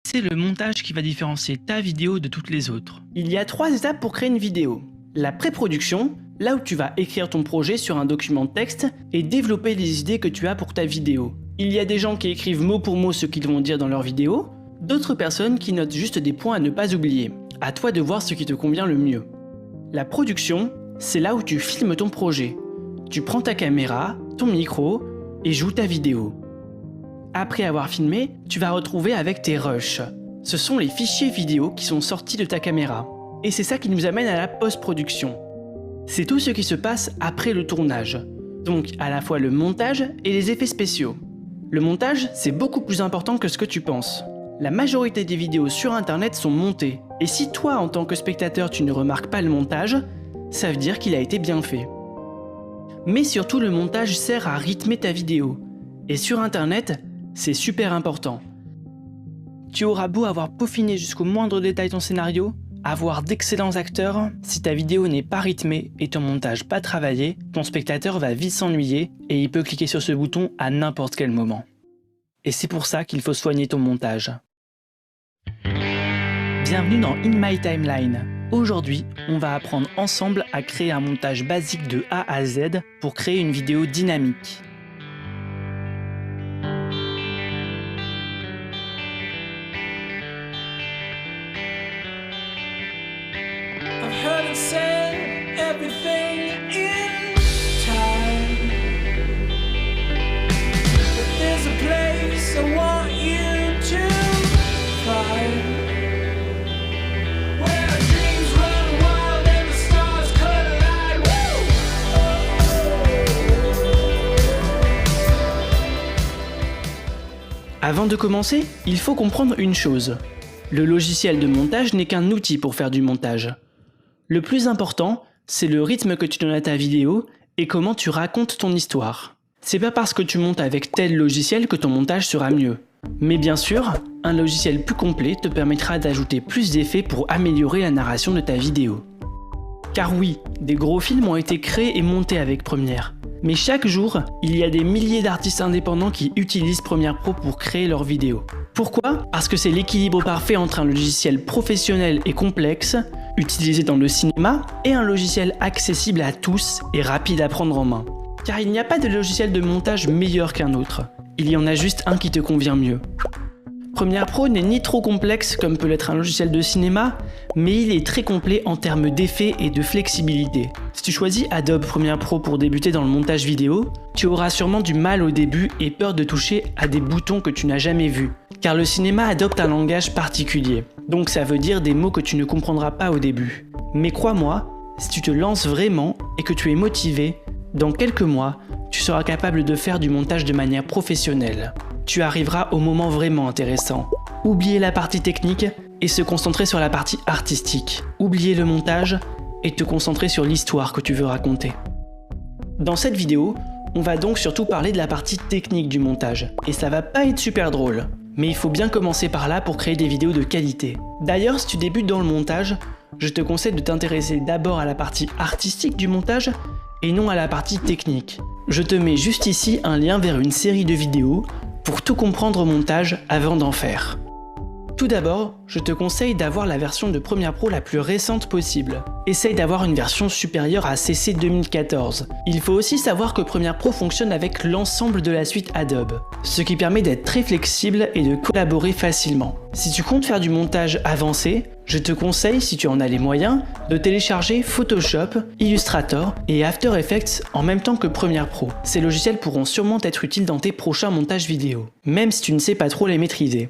C'est le montage qui va différencier ta vidéo de toutes les autres. Il y a 3 étapes pour créer une vidéo. La pré-production, là où tu vas écrire ton projet sur un document de texte et développer les idées que tu as pour ta vidéo. Il y a des gens qui écrivent mot pour mot ce qu'ils vont dire dans leur vidéo, d'autres personnes qui notent juste des points à ne pas oublier. À toi de voir ce qui te convient le mieux. La production, c'est là où tu filmes ton projet. Tu prends ta caméra, ton micro et joues ta vidéo. Après avoir filmé, tu vas retrouver avec tes rushs. Ce sont les fichiers vidéo qui sont sortis de ta caméra. Et c'est ça qui nous amène à la post-production. C'est tout ce qui se passe après le tournage. Donc à la fois le montage et les effets spéciaux. Le montage, c'est beaucoup plus important que ce que tu penses. La majorité des vidéos sur internet sont montées. Et si toi, en tant que spectateur, tu ne remarques pas le montage, ça veut dire qu'il a été bien fait. Mais surtout, le montage sert à rythmer ta vidéo. Et sur internet, c'est super important. Tu auras beau avoir peaufiné jusqu'au moindre détail ton scénario, avoir d'excellents acteurs, si ta vidéo n'est pas rythmée et ton montage pas travaillé, ton spectateur va vite s'ennuyer et il peut cliquer sur ce bouton à n'importe quel moment. Et c'est pour ça qu'il faut soigner ton montage. Bienvenue dans In My Timeline. Aujourd'hui, on va apprendre ensemble à créer un montage basique de A à Z pour créer une vidéo dynamique. Avant de commencer, il faut comprendre une chose. Le logiciel de montage n'est qu'un outil pour faire du montage. Le plus important, c'est le rythme que tu donnes à ta vidéo et comment tu racontes ton histoire. C'est pas parce que tu montes avec tel logiciel que ton montage sera mieux. Mais bien sûr, un logiciel plus complet te permettra d'ajouter plus d'effets pour améliorer la narration de ta vidéo. Car oui, des gros films ont été créés et montés avec Premiere. Mais chaque jour, il y a des milliers d'artistes indépendants qui utilisent Premiere Pro pour créer leurs vidéos. Pourquoi? Parce que c'est l'équilibre parfait entre un logiciel professionnel et complexe, utilisé dans le cinéma, et un logiciel accessible à tous et rapide à prendre en main. Car il n'y a pas de logiciel de montage meilleur qu'un autre. Il y en a juste un qui te convient mieux. Premiere Pro n'est ni trop complexe comme peut l'être un logiciel de cinéma, mais il est très complet en termes d'effets et de flexibilité. Si tu choisis Adobe Premiere Pro pour débuter dans le montage vidéo, tu auras sûrement du mal au début et peur de toucher à des boutons que tu n'as jamais vus. Car le cinéma adopte un langage particulier, donc ça veut dire des mots que tu ne comprendras pas au début. Mais crois-moi, si tu te lances vraiment et que tu es motivé, dans quelques mois, tu seras capable de faire du montage de manière professionnelle. Tu arriveras au moment vraiment intéressant. Oubliez la partie technique et se concentrer sur la partie artistique. Oubliez le montage et te concentrer sur l'histoire que tu veux raconter. Dans cette vidéo, on va donc surtout parler de la partie technique du montage. Et ça va pas être super drôle. Mais il faut bien commencer par là pour créer des vidéos de qualité. D'ailleurs, si tu débutes dans le montage, je te conseille de t'intéresser d'abord à la partie artistique du montage et non à la partie technique. Je te mets juste ici un lien vers une série de vidéos pour tout comprendre au montage avant d'en faire. Tout d'abord, je te conseille d'avoir la version de Premiere Pro la plus récente possible. Essaye d'avoir une version supérieure à CC 2014. Il faut aussi savoir que Premiere Pro fonctionne avec l'ensemble de la suite Adobe, ce qui permet d'être très flexible et de collaborer facilement. Si tu comptes faire du montage avancé, je te conseille, si tu en as les moyens, de télécharger Photoshop, Illustrator et After Effects en même temps que Premiere Pro. Ces logiciels pourront sûrement être utiles dans tes prochains montages vidéo, même si tu ne sais pas trop les maîtriser.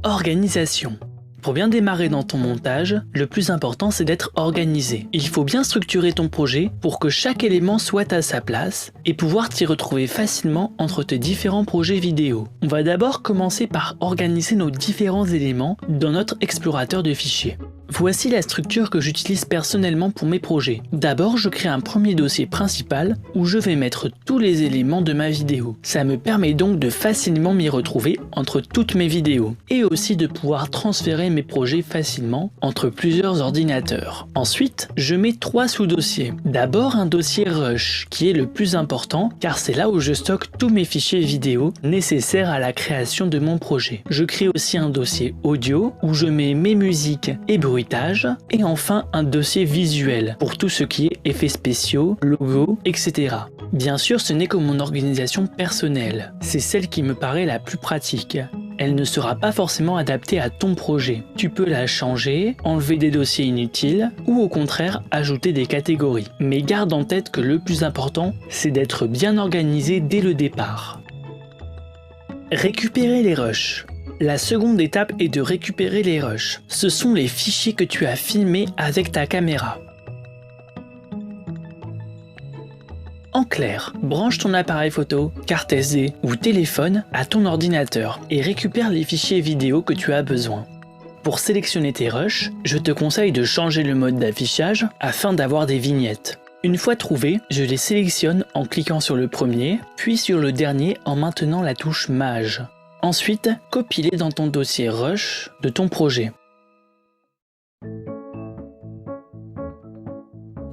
Organisation. Pour bien démarrer dans ton montage, le plus important c'est d'être organisé. Il faut bien structurer ton projet pour que chaque élément soit à sa place et pouvoir t'y retrouver facilement entre tes différents projets vidéo. On va d'abord commencer par organiser nos différents éléments dans notre explorateur de fichiers. Voici la structure que j'utilise personnellement pour mes projets. D'abord, je crée un premier dossier principal où je vais mettre tous les éléments de ma vidéo. Ça me permet donc de facilement m'y retrouver entre toutes mes vidéos et aussi de pouvoir transférer mes projets facilement entre plusieurs ordinateurs. Ensuite, je mets 3 sous-dossiers. D'abord, un dossier Rush qui est le plus important car c'est là où je stocke tous mes fichiers vidéo nécessaires à la création de mon projet. Je crée aussi un dossier audio où je mets mes musiques et bruitages et enfin un dossier visuel pour tout ce qui est effets spéciaux, logos, etc. Bien sûr, ce n'est que mon organisation personnelle. C'est celle qui me paraît la plus pratique. Elle ne sera pas forcément adaptée à ton projet. Tu peux la changer, enlever des dossiers inutiles ou au contraire ajouter des catégories. Mais garde en tête que le plus important, c'est d'être bien organisé dès le départ. Récupérer les rushs. La seconde étape est de récupérer les rushs. Ce sont les fichiers que tu as filmés avec ta caméra. En clair, branche ton appareil photo, carte SD ou téléphone à ton ordinateur et récupère les fichiers vidéo que tu as besoin. Pour sélectionner tes rushs, je te conseille de changer le mode d'affichage afin d'avoir des vignettes. Une fois trouvés, je les sélectionne en cliquant sur le premier, puis sur le dernier en maintenant la touche Maj. Ensuite, copie-les dans ton dossier Rush de ton projet.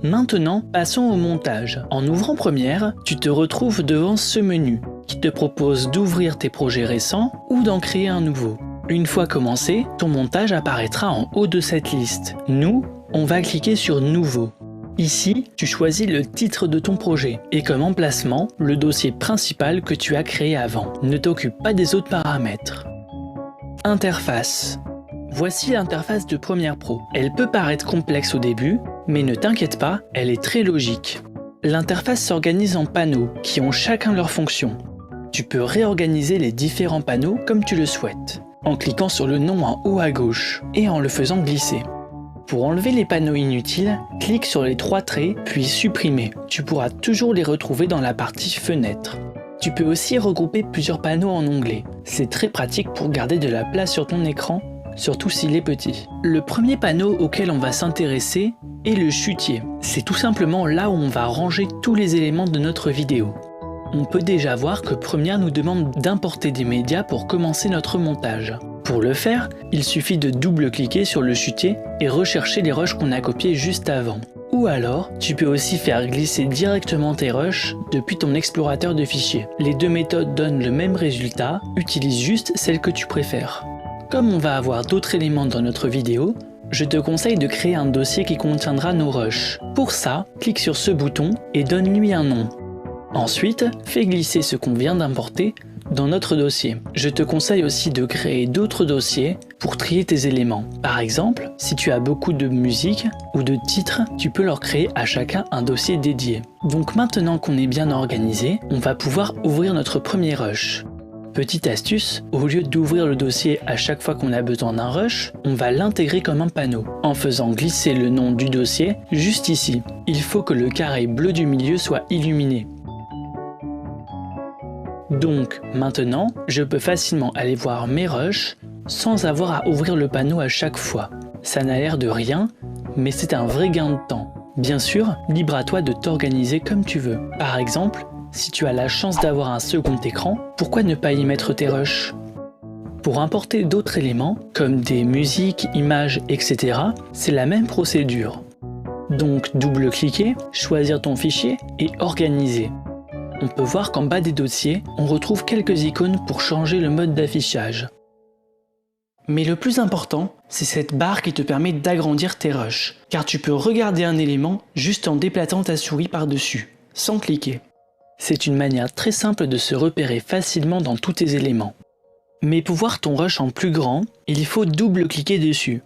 Maintenant, passons au montage. En ouvrant Premiere, tu te retrouves devant ce menu qui te propose d'ouvrir tes projets récents ou d'en créer un nouveau. Une fois commencé, ton montage apparaîtra en haut de cette liste. Nous, on va cliquer sur Nouveau. Ici, tu choisis le titre de ton projet et comme emplacement, le dossier principal que tu as créé avant. Ne t'occupe pas des autres paramètres. Interface. Voici l'interface de Premiere Pro. Elle peut paraître complexe au début, mais ne t'inquiète pas, elle est très logique. L'interface s'organise en panneaux qui ont chacun leur fonction. Tu peux réorganiser les différents panneaux comme tu le souhaites, en cliquant sur le nom en haut à gauche et en le faisant glisser. Pour enlever les panneaux inutiles, clique sur les 3 traits puis supprimer. Tu pourras toujours les retrouver dans la partie fenêtre. Tu peux aussi regrouper plusieurs panneaux en onglets. C'est très pratique pour garder de la place sur ton écran, surtout s'il est petit. Le premier panneau auquel on va s'intéresser est le chutier. C'est tout simplement là où on va ranger tous les éléments de notre vidéo. On peut déjà voir que Premiere nous demande d'importer des médias pour commencer notre montage. Pour le faire, il suffit de double-cliquer sur le chutier et rechercher les rushs qu'on a copiés juste avant. Ou alors, tu peux aussi faire glisser directement tes rushs depuis ton explorateur de fichiers. Les deux méthodes donnent le même résultat, utilise juste celle que tu préfères. Comme on va avoir d'autres éléments dans notre vidéo, je te conseille de créer un dossier qui contiendra nos rushs. Pour ça, clique sur ce bouton et donne-lui un nom. Ensuite, fais glisser ce qu'on vient d'importer dans notre dossier. Je te conseille aussi de créer d'autres dossiers pour trier tes éléments. Par exemple, si tu as beaucoup de musique ou de titres, tu peux leur créer à chacun un dossier dédié. Donc maintenant qu'on est bien organisé, on va pouvoir ouvrir notre premier rush. Petite astuce, au lieu d'ouvrir le dossier à chaque fois qu'on a besoin d'un rush, on va l'intégrer comme un panneau, en faisant glisser le nom du dossier juste ici. Il faut que le carré bleu du milieu soit illuminé. Donc maintenant, je peux facilement aller voir mes rushs sans avoir à ouvrir le panneau à chaque fois. Ça n'a l'air de rien, mais c'est un vrai gain de temps. Bien sûr, libre à toi de t'organiser comme tu veux. Par exemple, si tu as la chance d'avoir un second écran, pourquoi ne pas y mettre tes rushs? Pour importer d'autres éléments, comme des musiques, images, etc., c'est la même procédure. Donc double-cliquer, choisir ton fichier et organiser. On peut voir qu'en bas des dossiers, on retrouve quelques icônes pour changer le mode d'affichage. Mais le plus important, c'est cette barre qui te permet d'agrandir tes rushs, car tu peux regarder un élément juste en déplaçant ta souris par-dessus, sans cliquer. C'est une manière très simple de se repérer facilement dans tous tes éléments. Mais pour voir ton rush en plus grand, il faut double-cliquer dessus.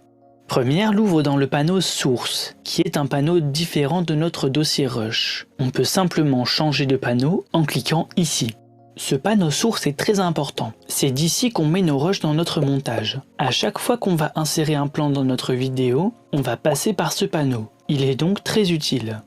Premiere l'ouvre dans le panneau Source, qui est un panneau différent de notre dossier Rush. On peut simplement changer de panneau en cliquant ici. Ce panneau Source est très important. C'est d'ici qu'on met nos rushs dans notre montage. À chaque fois qu'on va insérer un plan dans notre vidéo, on va passer par ce panneau. Il est donc très utile.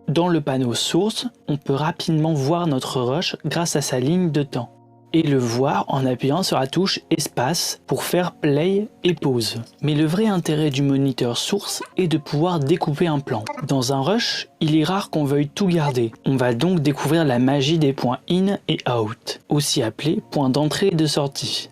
Dans le panneau Source, on peut rapidement voir notre rush grâce à sa ligne de temps. et le voir en appuyant sur la touche espace pour faire play et pause. Mais le vrai intérêt du moniteur source est de pouvoir découper un plan. Dans un rush, il est rare qu'on veuille tout garder. On va donc découvrir la magie des points in et out, aussi appelés points d'entrée et de sortie.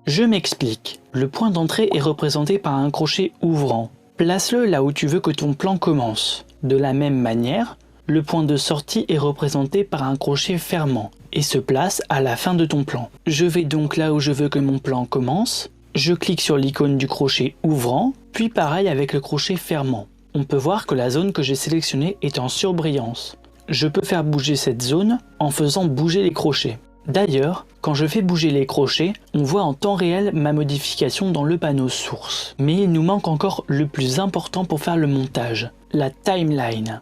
Je m'explique. Le point d'entrée est représenté par un crochet ouvrant. Place-le là où tu veux que ton plan commence. De la même manière, le point de sortie est représenté par un crochet fermant et se place à la fin de ton plan. Je vais donc là où je veux que mon plan commence, je clique sur l'icône du crochet ouvrant, puis pareil avec le crochet fermant. On peut voir que la zone que j'ai sélectionnée est en surbrillance. Je peux faire bouger cette zone en faisant bouger les crochets. D'ailleurs, quand je fais bouger les crochets, on voit en temps réel ma modification dans le panneau source. Mais il nous manque encore le plus important pour faire le montage, la timeline.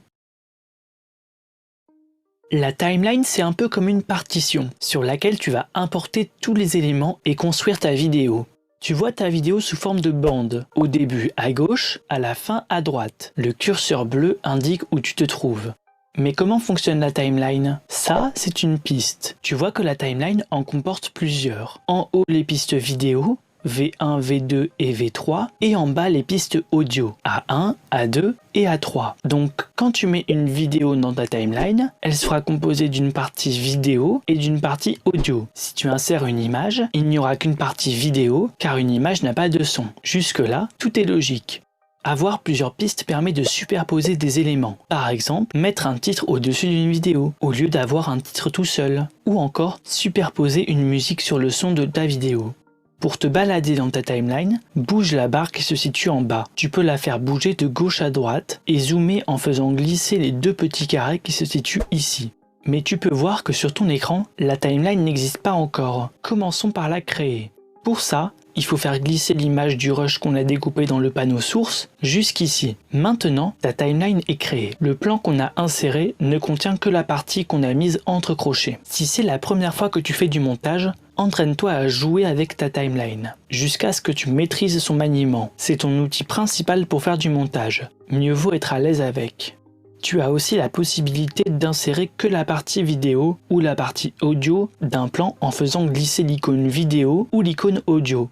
La timeline, c'est un peu comme une partition sur laquelle tu vas importer tous les éléments et construire ta vidéo. Tu vois ta vidéo sous forme de bande, au début à gauche, à la fin à droite. Le curseur bleu indique où tu te trouves. Mais comment fonctionne la timeline? Ça, c'est une piste. Tu vois que la timeline en comporte plusieurs. En haut, les pistes vidéo, V1, V2 et V3, et en bas les pistes audio, A1, A2 et A3. Donc quand tu mets une vidéo dans ta timeline, elle sera composée d'une partie vidéo et d'une partie audio. Si tu insères une image, il n'y aura qu'une partie vidéo, car une image n'a pas de son. Jusque-là, tout est logique. Avoir plusieurs pistes permet de superposer des éléments. Par exemple, mettre un titre au-dessus d'une vidéo, au lieu d'avoir un titre tout seul. Ou encore, superposer une musique sur le son de ta vidéo. Pour te balader dans ta timeline, bouge la barre qui se situe en bas. Tu peux la faire bouger de gauche à droite et zoomer en faisant glisser les deux petits carrés qui se situent ici. Mais tu peux voir que sur ton écran, la timeline n'existe pas encore. Commençons par la créer. Pour ça, il faut faire glisser l'image du rush qu'on a découpé dans le panneau source jusqu'ici. Maintenant, ta timeline est créée. Le plan qu'on a inséré ne contient que la partie qu'on a mise entre crochets. Si c'est la première fois que tu fais du montage, entraîne-toi à jouer avec ta timeline, jusqu'à ce que tu maîtrises son maniement. C'est ton outil principal pour faire du montage. Mieux vaut être à l'aise avec. Tu as aussi la possibilité d'insérer que la partie vidéo ou la partie audio d'un plan en faisant glisser l'icône vidéo ou l'icône audio.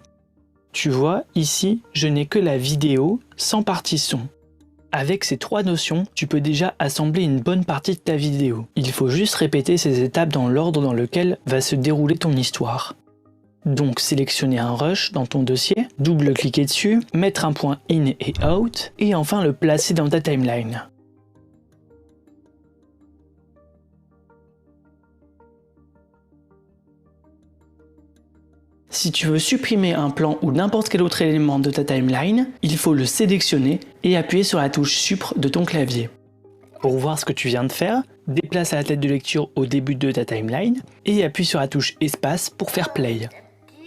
Tu vois, ici, je n'ai que la vidéo sans partie son. Avec ces trois notions, tu peux déjà assembler une bonne partie de ta vidéo. Il faut juste répéter ces étapes dans l'ordre dans lequel va se dérouler ton histoire. Donc sélectionner un rush dans ton dossier, double-cliquer dessus, mettre un point in et out, et enfin le placer dans ta timeline. Si tu veux supprimer un plan ou n'importe quel autre élément de ta timeline, il faut le sélectionner et appuyer sur la touche Supr de ton clavier. Pour voir ce que tu viens de faire, déplace la tête de lecture au début de ta timeline et appuie sur la touche Espace pour faire Play.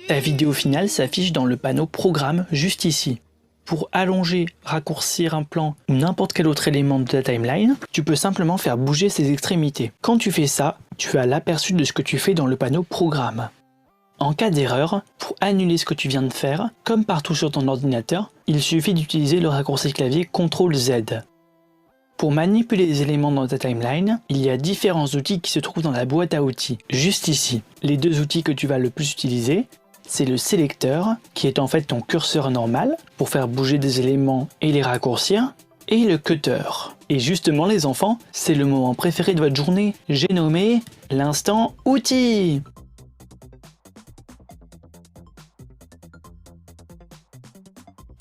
Ta vidéo finale s'affiche dans le panneau Programme juste ici. Pour allonger, raccourcir un plan ou n'importe quel autre élément de ta timeline, tu peux simplement faire bouger ses extrémités. Quand tu fais ça, tu as l'aperçu de ce que tu fais dans le panneau Programme. En cas d'erreur, pour annuler ce que tu viens de faire, comme partout sur ton ordinateur, il suffit d'utiliser le raccourci clavier CTRL-Z. Pour manipuler les éléments dans ta timeline, il y a différents outils qui se trouvent dans la boîte à outils, juste ici. Les deux outils que tu vas le plus utiliser, c'est le sélecteur, qui est en fait ton curseur normal, pour faire bouger des éléments et les raccourcir, et le cutter. Et justement les enfants, c'est le moment préféré de votre journée, j'ai nommé l'instant outils.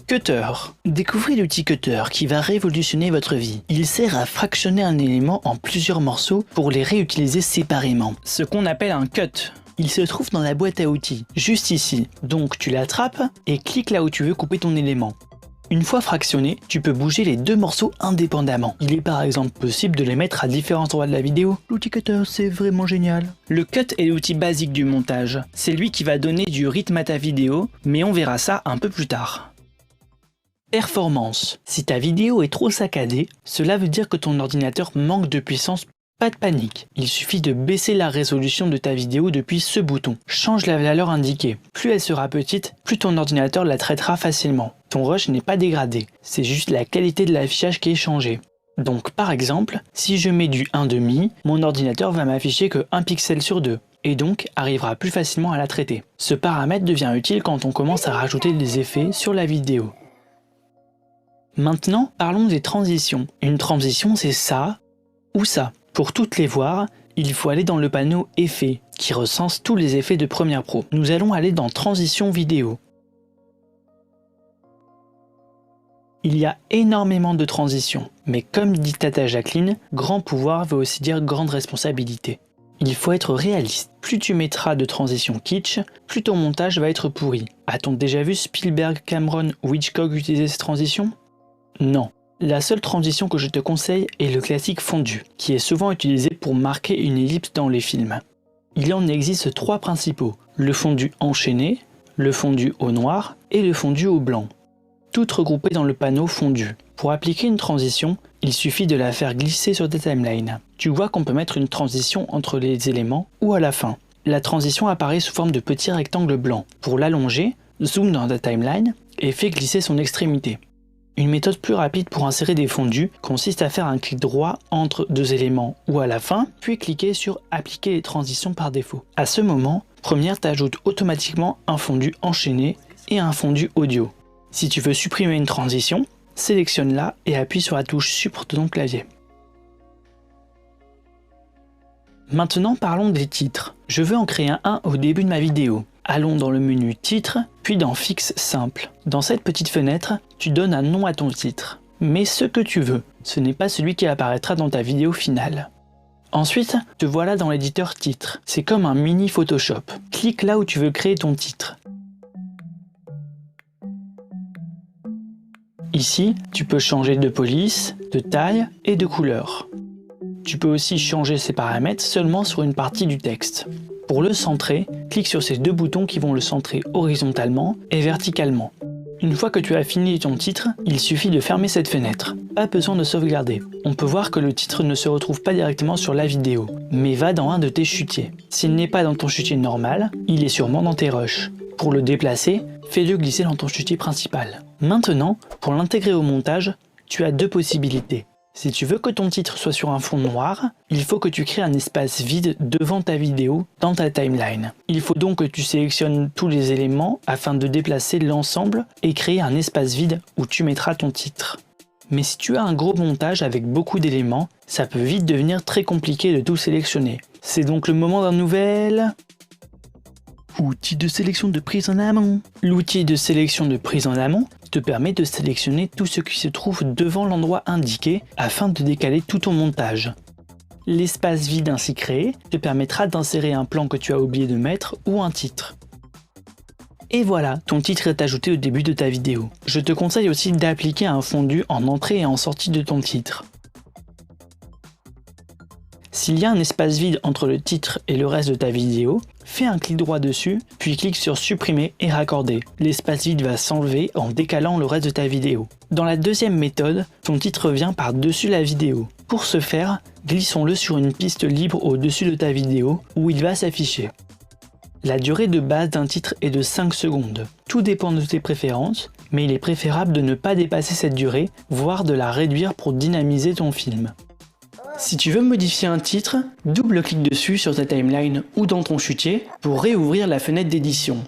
Cutter. Découvrez l'outil Cutter qui va révolutionner votre vie. Il sert à fractionner un élément en plusieurs morceaux pour les réutiliser séparément. Ce qu'on appelle un cut. Il se trouve dans la boîte à outils, juste ici. Donc tu l'attrapes et cliques là où tu veux couper ton élément. Une fois fractionné, tu peux bouger les deux morceaux indépendamment. Il est par exemple possible de les mettre à différents endroits de la vidéo. L'outil Cutter, c'est vraiment génial. Le cut est l'outil basique du montage. C'est lui qui va donner du rythme à ta vidéo, mais on verra ça un peu plus tard. Performance. Si ta vidéo est trop saccadée, cela veut dire que ton ordinateur manque de puissance. Pas de panique, il suffit de baisser la résolution de ta vidéo depuis ce bouton. Change la valeur indiquée. Plus elle sera petite, plus ton ordinateur la traitera facilement. Ton rush n'est pas dégradé, c'est juste la qualité de l'affichage qui est changée. Donc par exemple, si je mets du 1,5, mon ordinateur va m'afficher que 1 pixel sur 2. et donc arrivera plus facilement à la traiter. Ce paramètre devient utile quand on commence à rajouter des effets sur la vidéo. Maintenant, parlons des transitions. Une transition, c'est ça ou ça. Pour toutes les voir, il faut aller dans le panneau Effets, qui recense tous les effets de Premiere Pro. Nous allons aller dans Transition vidéo. Il y a énormément de transitions, mais comme dit Tata Jacqueline, grand pouvoir veut aussi dire grande responsabilité. Il faut être réaliste. Plus tu mettras de transitions kitsch, plus ton montage va être pourri. A-t-on déjà vu Spielberg, Cameron ou Hitchcock utiliser ces transitions? Non. La seule transition que je te conseille est le classique fondu, qui est souvent utilisé pour marquer une ellipse dans les films. Il en existe 3 principaux, le fondu enchaîné, le fondu au noir et le fondu au blanc. Toutes regroupées dans le panneau fondu. Pour appliquer une transition, il suffit de la faire glisser sur ta timeline. Tu vois qu'on peut mettre une transition entre les éléments ou à la fin. La transition apparaît sous forme de petits rectangles blancs. Pour l'allonger, zoome dans ta timeline et fais glisser son extrémité. Une méthode plus rapide pour insérer des fondus consiste à faire un clic droit entre 2 éléments ou à la fin, puis cliquer sur Appliquer les transitions par défaut. À ce moment, Premiere t'ajoute automatiquement un fondu enchaîné et un fondu audio. Si tu veux supprimer une transition, sélectionne-la et appuie sur la touche Sup de ton clavier. Maintenant parlons des titres. Je veux en créer un au début de ma vidéo. Allons dans le menu Titre, puis dans Fixe simple. Dans cette petite fenêtre, tu donnes un nom à ton titre. Mais ce que tu veux, ce n'est pas celui qui apparaîtra dans ta vidéo finale. Ensuite, te voilà dans l'éditeur Titre. C'est comme un mini Photoshop. Clique là où tu veux créer ton titre. Ici, tu peux changer de police, de taille et de couleur. Tu peux aussi changer ces paramètres seulement sur une partie du texte. Pour le centrer, clique sur ces 2 boutons qui vont le centrer horizontalement et verticalement. Une fois que tu as fini ton titre, il suffit de fermer cette fenêtre. Pas besoin de sauvegarder. On peut voir que le titre ne se retrouve pas directement sur la vidéo, mais va dans un de tes chutiers. S'il n'est pas dans ton chutier normal, il est sûrement dans tes rushs. Pour le déplacer, fais-le glisser dans ton chutier principal. Maintenant, pour l'intégrer au montage, tu as 2 possibilités. Si tu veux que ton titre soit sur un fond noir, il faut que tu crées un espace vide devant ta vidéo dans ta timeline. Il faut donc que tu sélectionnes tous les éléments afin de déplacer l'ensemble et créer un espace vide où tu mettras ton titre. Mais si tu as un gros montage avec beaucoup d'éléments, ça peut vite devenir très compliqué de tout sélectionner. C'est donc le moment d'un nouvel outil de sélection de prise en amont. L'outil de sélection de prise en amont te permet de sélectionner tout ce qui se trouve devant l'endroit indiqué afin de décaler tout ton montage. L'espace vide ainsi créé te permettra d'insérer un plan que tu as oublié de mettre ou un titre. Et voilà, ton titre est ajouté au début de ta vidéo. Je te conseille aussi d'appliquer un fondu en entrée et en sortie de ton titre. S'il y a un espace vide entre le titre et le reste de ta vidéo, fais un clic droit dessus, puis clique sur Supprimer et raccorder. L'espace vide va s'enlever en décalant le reste de ta vidéo. Dans la deuxième méthode, ton titre vient par-dessus la vidéo. Pour ce faire, glissons-le sur une piste libre au-dessus de ta vidéo où il va s'afficher. La durée de base d'un titre est de 5 secondes. Tout dépend de tes préférences, mais il est préférable de ne pas dépasser cette durée, voire de la réduire pour dynamiser ton film. Si tu veux modifier un titre, double-clique dessus sur ta timeline ou dans ton chutier pour réouvrir la fenêtre d'édition.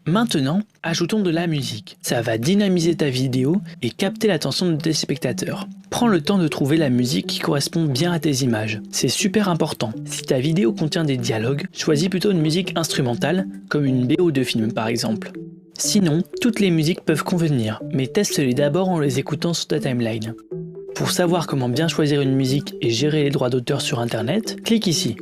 Maintenant, ajoutons de la musique. Ça va dynamiser ta vidéo et capter l'attention de tes spectateurs. Prends le temps de trouver la musique qui correspond bien à tes images. C'est super important. Si ta vidéo contient des dialogues, choisis plutôt une musique instrumentale, comme une BO de film par exemple. Sinon, toutes les musiques peuvent convenir, mais teste-les d'abord en les écoutant sur ta timeline. Pour savoir comment bien choisir une musique et gérer les droits d'auteur sur internet, clique ici.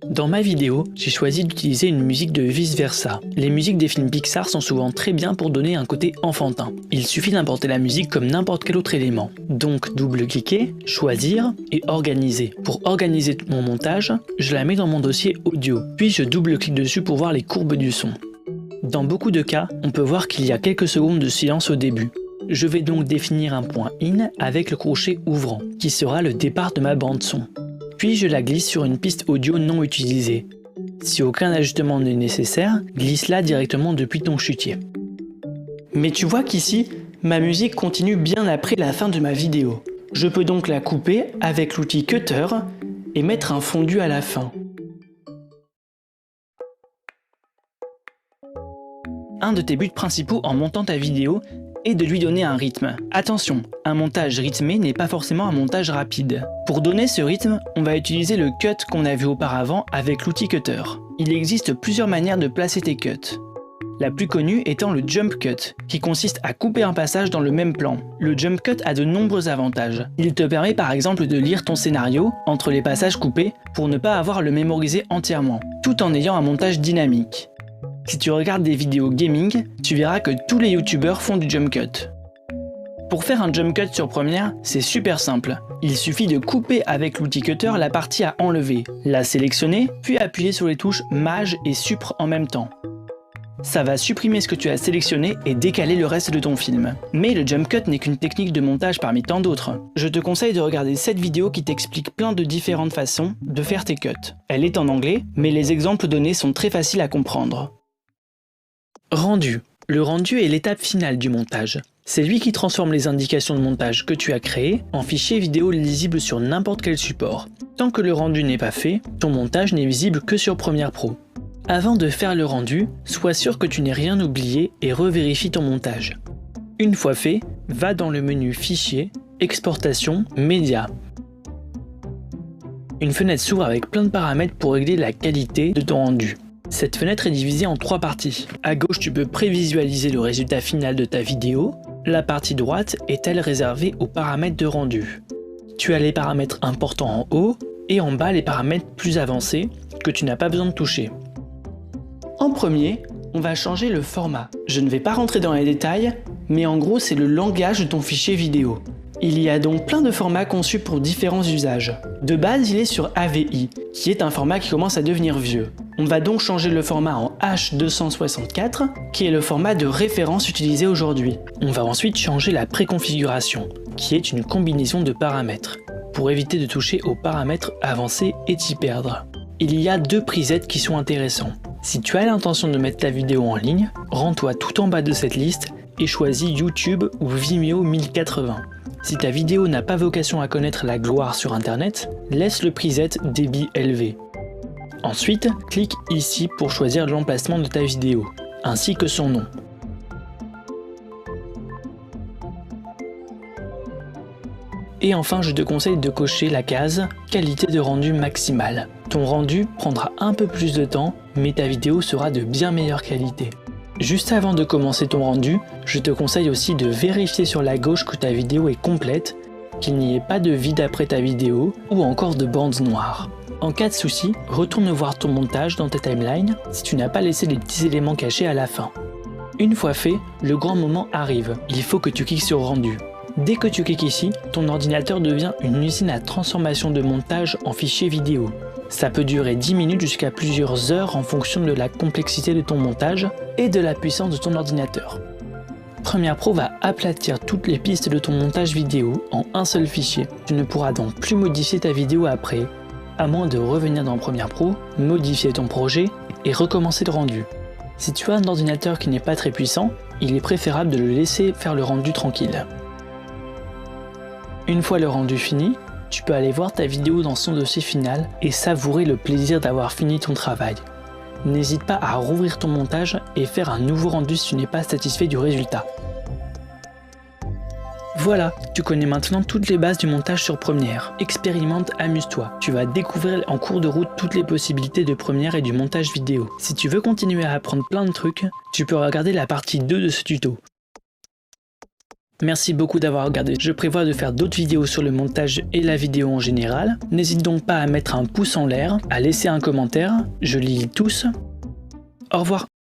Dans ma vidéo, j'ai choisi d'utiliser une musique de Vice Versa. Les musiques des films Pixar sont souvent très bien pour donner un côté enfantin. Il suffit d'importer la musique comme n'importe quel autre élément. Donc double-cliquer, choisir et organiser. Pour organiser mon montage, je la mets dans mon dossier audio, puis je double-clique dessus pour voir les courbes du son. Dans beaucoup de cas, on peut voir qu'il y a quelques secondes de silence au début. Je vais donc définir un point IN avec le crochet ouvrant, qui sera le départ de ma bande son. Puis je la glisse sur une piste audio non utilisée. Si aucun ajustement n'est nécessaire, glisse-la directement depuis ton chutier. Mais tu vois qu'ici, ma musique continue bien après la fin de ma vidéo. Je peux donc la couper avec l'outil Cutter et mettre un fondu à la fin. un de tes buts principaux en montant ta vidéo est de lui donner un rythme. Attention, un montage rythmé n'est pas forcément un montage rapide. Pour donner ce rythme, on va utiliser le cut qu'on a vu auparavant avec l'outil cutter. Il existe plusieurs manières de placer tes cuts. La plus connue étant le jump cut, qui consiste à couper un passage dans le même plan. Le jump cut a de nombreux avantages. Il te permet par exemple de lire ton scénario entre les passages coupés pour ne pas avoir à le mémoriser entièrement, tout en ayant un montage dynamique. Si tu regardes des vidéos gaming, tu verras que tous les youtubeurs font du jump cut. Pour faire un jump cut sur Premiere, c'est super simple. Il suffit de couper avec l'outil cutter la partie à enlever, la sélectionner, puis appuyer sur les touches Maj et Supr en même temps. Ça va supprimer ce que tu as sélectionné et décaler le reste de ton film. Mais le jump cut n'est qu'une technique de montage parmi tant d'autres. Je te conseille de regarder cette vidéo qui t'explique plein de différentes façons de faire tes cuts. Elle est en anglais, mais les exemples donnés sont très faciles à comprendre. Rendu. Le rendu est l'étape finale du montage. C'est lui qui transforme les indications de montage que tu as créées en fichiers vidéo lisibles sur n'importe quel support. Tant que le rendu n'est pas fait, ton montage n'est visible que sur Premiere Pro. Avant de faire le rendu, sois sûr que tu n'aies rien oublié et revérifie ton montage. Une fois fait, va dans le menu Fichier, Exportation, Médias. Une fenêtre s'ouvre avec plein de paramètres pour régler la qualité de ton rendu. Cette fenêtre est divisée en 3 parties. À gauche, tu peux prévisualiser le résultat final de ta vidéo. La partie droite est elle réservée aux paramètres de rendu. Tu as les paramètres importants en haut et en bas les paramètres plus avancés que tu n'as pas besoin de toucher. En premier, on va changer le format. Je ne vais pas rentrer dans les détails, mais en gros c'est le langage de ton fichier vidéo. Il y a donc plein de formats conçus pour différents usages. De base, il est sur AVI, qui est un format qui commence à devenir vieux. On va donc changer le format en H264, qui est le format de référence utilisé aujourd'hui. On va ensuite changer la préconfiguration, qui est une combinaison de paramètres, pour éviter de toucher aux paramètres avancés et t'y perdre. Il y a 2 presets qui sont intéressants. Si tu as l'intention de mettre ta vidéo en ligne, rends-toi tout en bas de cette liste et choisis YouTube ou Vimeo 1080. Si ta vidéo n'a pas vocation à connaître la gloire sur internet, laisse le preset débit élevé. Ensuite, clique ici pour choisir l'emplacement de ta vidéo, ainsi que son nom. Et enfin, je te conseille de cocher la case « Qualité de rendu maximale ». Ton rendu prendra un peu plus de temps, mais ta vidéo sera de bien meilleure qualité. Juste avant de commencer ton rendu, je te conseille aussi de vérifier sur la gauche que ta vidéo est complète, qu'il n'y ait pas de vide après ta vidéo ou encore de bandes noires. En cas de souci, retourne voir ton montage dans ta timeline si tu n'as pas laissé les petits éléments cachés à la fin. Une fois fait, le grand moment arrive, il faut que tu cliques sur rendu. Dès que tu cliques ici, ton ordinateur devient une usine à transformation de montage en fichier vidéo. Ça peut durer 10 minutes jusqu'à plusieurs heures en fonction de la complexité de ton montage et de la puissance de ton ordinateur. Premiere Pro va aplatir toutes les pistes de ton montage vidéo en un seul fichier. Tu ne pourras donc plus modifier ta vidéo après, à moins de revenir dans Premiere Pro, modifier ton projet et recommencer le rendu. Si tu as un ordinateur qui n'est pas très puissant, il est préférable de le laisser faire le rendu tranquille. Une fois le rendu fini, tu peux aller voir ta vidéo dans son dossier final et savourer le plaisir d'avoir fini ton travail. N'hésite pas à rouvrir ton montage et faire un nouveau rendu si tu n'es pas satisfait du résultat. Voilà, tu connais maintenant toutes les bases du montage sur Premiere. Expérimente, amuse-toi. Tu vas découvrir en cours de route toutes les possibilités de Premiere et du montage vidéo. Si tu veux continuer à apprendre plein de trucs, tu peux regarder la partie 2 de ce tuto. Merci beaucoup d'avoir regardé. Je prévois de faire d'autres vidéos sur le montage et la vidéo en général. N'hésite donc pas à mettre un pouce en l'air, à laisser un commentaire. Je lis tous. Au revoir.